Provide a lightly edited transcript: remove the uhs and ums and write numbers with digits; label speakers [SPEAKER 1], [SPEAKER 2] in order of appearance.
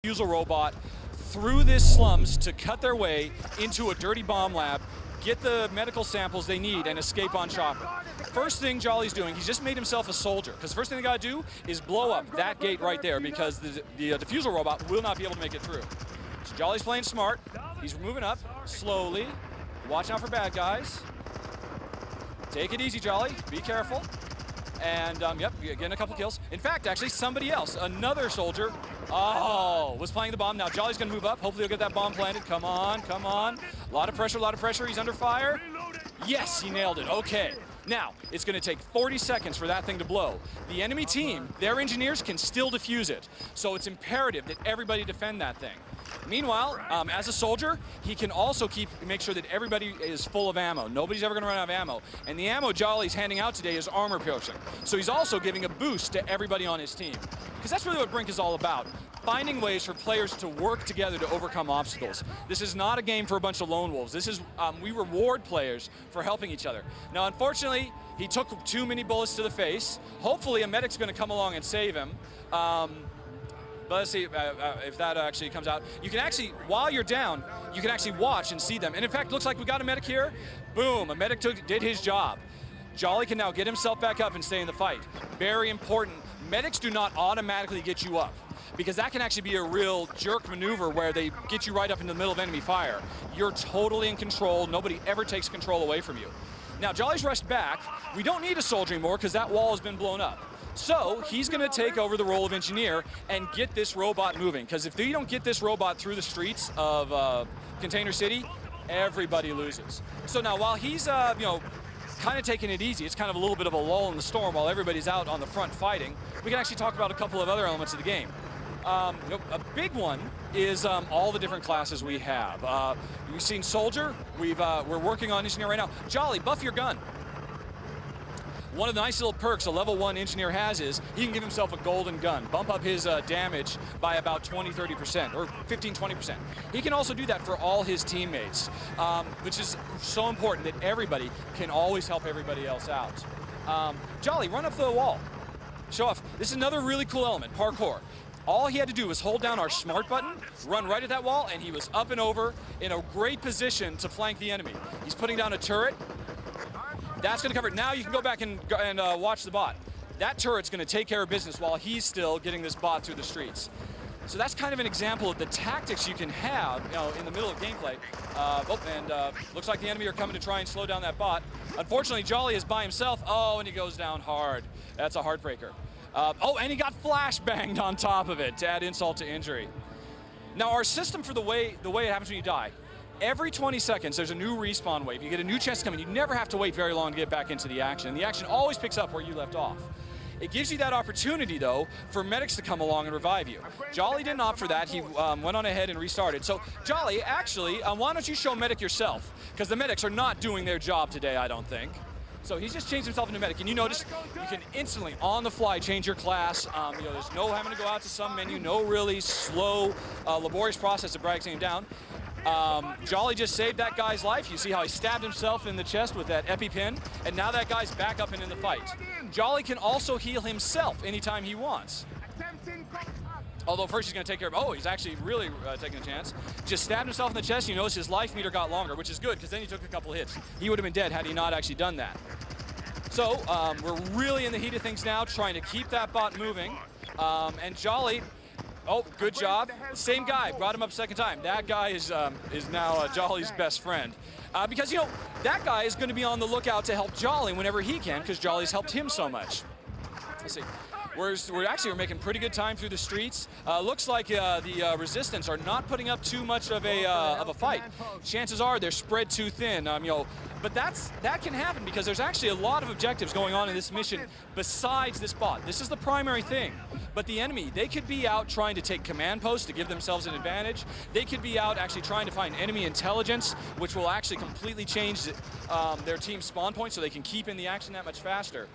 [SPEAKER 1] Fusel robot through this slums to cut their way into a dirty bomb lab, get the medical samples they need, and escape on chopper. First thing Jolly's doing, he's just made himself a soldier, because the first thing they gotta do is blow up that gate right there, because the defusal robot will not be able to make it through. So Jolly's playing smart. He's moving up slowly, watching out for bad guys. Take it easy, Jolly. Be careful. And yep, getting a couple kills. In fact, actually, somebody else, another soldier, was playing the bomb. Now Jolly's gonna move up. Hopefully he'll get that bomb planted. Come on, come on. A lot of pressure. He's under fire. Yes, he nailed it. Okay. Now, it's gonna take 40 seconds for that thing to blow. The enemy team, their engineers can still defuse it. So it's imperative that everybody defend that thing. Meanwhile, as a soldier, he can also make sure that everybody is full of ammo. Nobody's ever gonna run out of ammo. And the ammo Jolly's handing out today is armor potion. So he's also giving a boost to everybody on his team. Because that's really what BRINK is all about. Finding ways for players to work together to overcome obstacles. This is not a game for a bunch of lone wolves. This is, we reward players for helping each other. Now, unfortunately, he took too many bullets to the face. Hopefully, a medic's gonna come along and save him. But let's see if that actually comes out. You can actually, while you're down, you can actually watch and see them. And in fact, looks like we got a medic here. Boom, a medic did his job. Jolly can now get himself back up and stay in the fight. Very important. Medics do not automatically get you up, because that can actually be a real jerk maneuver where they get you right up in the middle of enemy fire. You're totally in control. Nobody ever takes control away from you. Now, Jolly's rushed back. We don't need a soldier anymore because that wall has been blown up. So he's going to take over the role of engineer and get this robot moving. Because if they don't get this robot through the streets of Container City, everybody loses. So now while he's, kind of taking it easy, it's kind of a little bit of a lull in the storm while everybody's out on the front fighting, we can actually talk about a couple of other elements of the game. A big one is all the different classes we have. We've seen soldier. We're working on engineer right now. Jolly, buff your gun. One of the nice little perks a level 1 engineer has is he can give himself a golden gun, bump up his damage by about 20-30%, or 15-20%. He can also do that for all his teammates, which is so important that everybody can always help everybody else out. Jolly, run up the wall. Show off. This is another really cool element, parkour. All he had to do was hold down our smart button, run right at that wall, and he was up and over in a great position to flank the enemy. He's putting down a turret. That's going to cover it. Now you can go back and watch the bot. That turret's going to take care of business while he's still getting this bot through the streets. So that's kind of an example of the tactics you can have, in the middle of gameplay. Looks like the enemy are coming to try and slow down that bot. Unfortunately, Jolly is by himself. Oh, and he goes down hard. That's a heartbreaker. And he got flashbanged on top of it to add insult to injury. Now, our system for the way it happens when you die, every 20 seconds, there's a new respawn wave. You get a new chance to come in. You never have to wait very long to get back into the action. And the action always picks up where you left off. It gives you that opportunity, though, for medics to come along and revive you. Jolly didn't opt for that. He went on ahead and restarted. So, Jolly, actually, why don't you show medic yourself? Because the medics are not doing their job today, I don't think. So he's just changed himself into medic. And you notice you can instantly, on the fly, change your class. There's no having to go out to some menu, no really slow, laborious process that drags him down. Jolly just saved that guy's life. You see how he stabbed himself in the chest with that EpiPen, and now that guy's back up and in the fight. Jolly can also heal himself anytime he wants. Although first he's going to take care of, he's actually really taking a chance. Just stabbed himself in the chest. You notice his life meter got longer, which is good, because then he took a couple hits. He would have been dead had he not actually done that. So we're really in the heat of things now, trying to keep that bot moving. And Jolly, good job. Same guy, brought him up second time. That guy is now Jolly's best friend. Because, that guy is going to be on the lookout to help Jolly whenever he can, because Jolly's helped him so much. Let's see. We're making pretty good time through the streets. Looks like the resistance are not putting up too much of a fight. Chances are they're spread too thin. But that can happen because there's actually a lot of objectives going on in this mission besides this bot. This is the primary thing. But the enemy, they could be out trying to take command posts to give themselves an advantage. They could be out actually trying to find enemy intelligence, which will actually completely change their team's spawn point so they can keep in the action that much faster.